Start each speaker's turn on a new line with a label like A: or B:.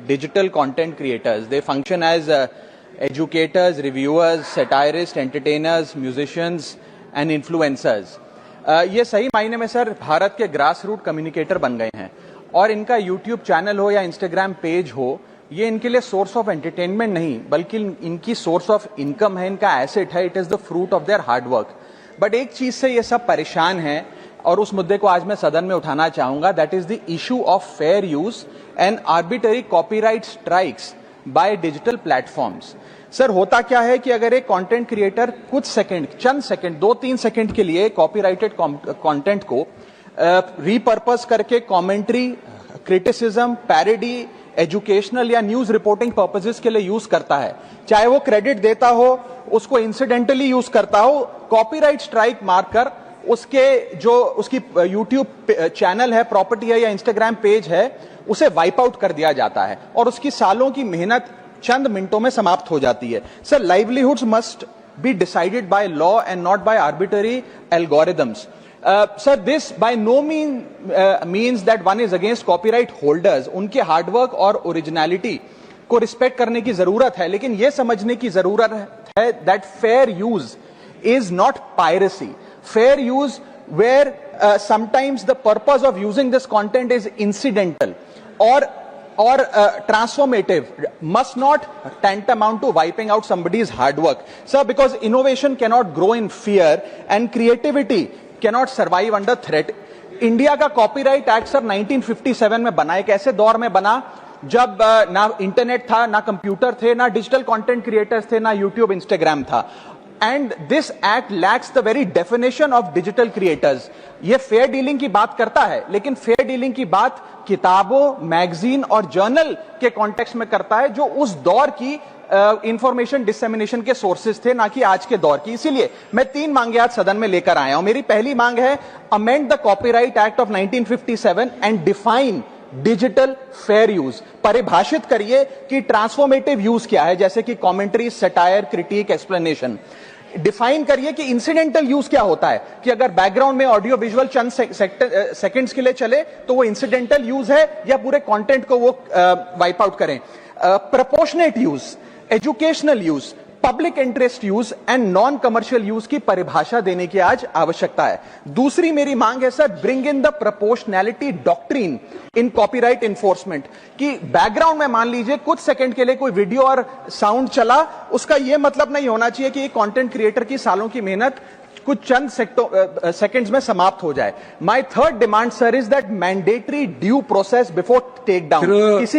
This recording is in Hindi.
A: digital content creators. They function as educators, reviewers, satirists, entertainers, musicians and influencers. ये सही मायने में सर भारत के ग्रास रूट कम्युनिकेटर बन गए हैं और इनका यूट्यूब चैनल हो या इंस्टाग्राम पेज हो, ये इनके लिए सोर्स ऑफ एंटरटेनमेंट नहीं बल्कि इनकी सोर्स ऑफ इनकम है, इनका एसेट है. It is the fruit of their hard work. But एक चीज से ये सब परेशान है और उस मुद्दे को आज मैं सदन में उठाना चाहूंगा. That is the issue of fair use and arbitrary copyright strikes by digital platforms. Sir होता क्या है कि अगर एक कंटेंट क्रिएटर कुछ सेकंड, चंद सेकंड, 2-3 सेकंड के लिए कॉपीराइटेड कंटेंट को रीपर्पस करके कमेंट्री, क्रिटिसिज्म, पैरोडी, एजुकेशनल या न्यूज रिपोर्टिंग पर्पसेस के लिए यूज करता है, चाहे वो क्रेडिट देता हो, उसको इंसिडेंटली यूज करता हो, कॉपीराइट स्ट्राइक मारकर उसकी यूट्यूब चैनल है, प्रॉपर्टी है या इंस्टाग्राम पेज है, उसे वाइप आउट कर दिया जाता है और उसकी सालों की मेहनत चंद मिनटों में समाप्त हो जाती है. Sir, livelihoods must be decided by law and not by arbitrary algorithms. Sir, this by no means that one is against copyright holders. उनके हार्डवर्क और ओरिजिनलिटी को रिस्पेक्ट करने की जरूरत है, लेकिन यह समझने की जरूरत है that fair use is not piracy. Fair use where sometimes the purpose of using this content is incidental or transformative must not tantamount to wiping out somebody's hard work. Sir, because innovation cannot grow in fear and creativity cannot survive under threat. India का कॉपीराइट एक्ट सर 1957 में बना. एक ऐसे दौर में बना जब ना इंटरनेट था, ना कंप्यूटर थे, ना डिजिटल कंटेंट क्रिएटर्स थे, ना यूट्यूब, इंस्टाग्राम था. And this act lakhs the very definition of digital creators. ये फेयर डीलिंग की बात करता है, लेकिन फेयर डीलिंग की बात किताबों, मैगजीन और जर्नल के कॉन्टेक्स्ट में करता है, जो उस दौर की इंफॉर्मेशन डिसेमिनेशन के सोर्सेज थे, ना कि आज के दौर की. इसीलिए मैं 3 मांगे आज सदन में लेकर आया हूं. मेरी पहली मांग है, amend the copyright act of 1957 and define digital fair use. परिभाषित करिए कि ट्रांसफॉर्मेटिव यूज क्या है, जैसे कि commentary, satire, critic, explanation. Define करिए कि इंसिडेंटल यूज क्या होता है, कि अगर बैकग्राउंड में ऑडियो विजुअल चंद सेकंड्स के लिए चले तो वो इंसिडेंटल यूज है या पूरे कंटेंट को वो वाइप आउट करें. Proportionate use, educational use, public interest use and non commercial use की परिभाषा देने की आज आवश्यकता है. दूसरी मेरी मांग है sir, bring in the proportionality doctrine in copyright enforcement. कि बैकग्राउंड में मान लीजिए कुछ सेकंड के लिए कोई वीडियो और साउंड चला, उसका यह मतलब नहीं होना चाहिए कि कंटेंट क्रिएटर की सालों की मेहनत कुछ चंद सेकंड्स में समाप्त हो जाए. My third demand sir is that mandatory due process before take down. किसी